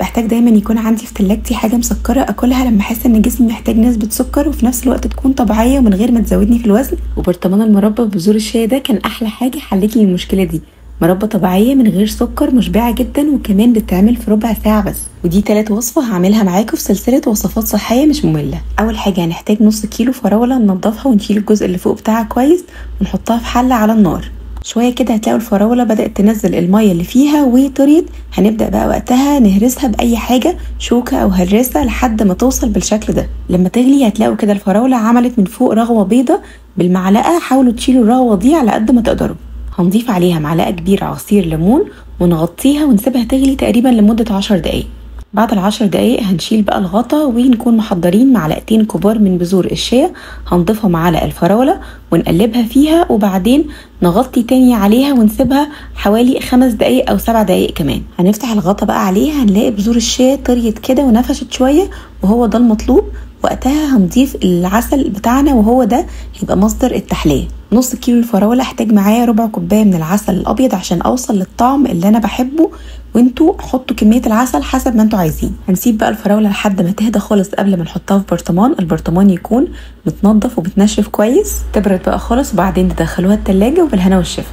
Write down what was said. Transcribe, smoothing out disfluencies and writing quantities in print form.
بحتاج دايما يكون عندي في تلاجتي حاجه مسكره اكلها لما احس ان جسمي محتاج نسبه سكر وفي نفس الوقت تكون طبيعيه ومن غير ما تزودني في الوزن. وبرطمان المربى ببذور الشيا ده كان احلى حاجه حلت لي المشكله دي. مربى طبيعيه من غير سكر، مشبعه جدا، وكمان بتتعمل في ربع ساعه بس. ودي تالت وصفه هعملها معاكم في سلسله وصفات صحيه مش ممله. اول حاجه هنحتاج نص كيلو فراوله ننضفها ونشيل الجزء اللي فوق بتاعها كويس ونحطها في حله على النار. شويه كده هتلاقوا الفراوله بدات تنزل الميه اللي فيها وطريت. هنبدا بقى وقتها نهرسها باي حاجه، شوكه او هراسه، لحد ما توصل بالشكل ده. لما تغلي هتلاقوا كده الفراوله عملت من فوق رغوه بيضه. بالمعلقه حاولوا تشيلوا الرغوه دي على قد ما تقدروا. هنضيف عليها معلقه كبيره عصير ليمون ونغطيها ونسيبها تغلي تقريبا لمده 10 دقايق. بعد ال10 دقايق هنشيل بقى الغطا ونكون محضرين معلقتين كبار من بذور الشيا، هنضيفهم على الفراولة ونقلبها فيها، وبعدين نغطي تاني عليها ونسيبها حوالي 5 دقايق او 7 دقايق كمان. هنفتح الغطا بقى عليها هنلاقي بذور الشيا طريت كده ونفشت شوية، وهو ده المطلوب. وقتها هنضيف العسل بتاعنا وهو ده هيبقى مصدر التحلية. نص كيلو الفراولة احتاج معايا ربع كوباية من العسل الابيض عشان اوصل للطعم اللي انا بحبه، وانتوا حطوا كمية العسل حسب ما انتوا عايزين. هنسيب بقى الفراولة لحد ما تهدى خالص قبل ما نحطها في برطمان. البرطمان يكون متنضف وبتنشف كويس. تبرد بقى خالص وبعدين تدخلوها التلاجة وبالهنا والشفا.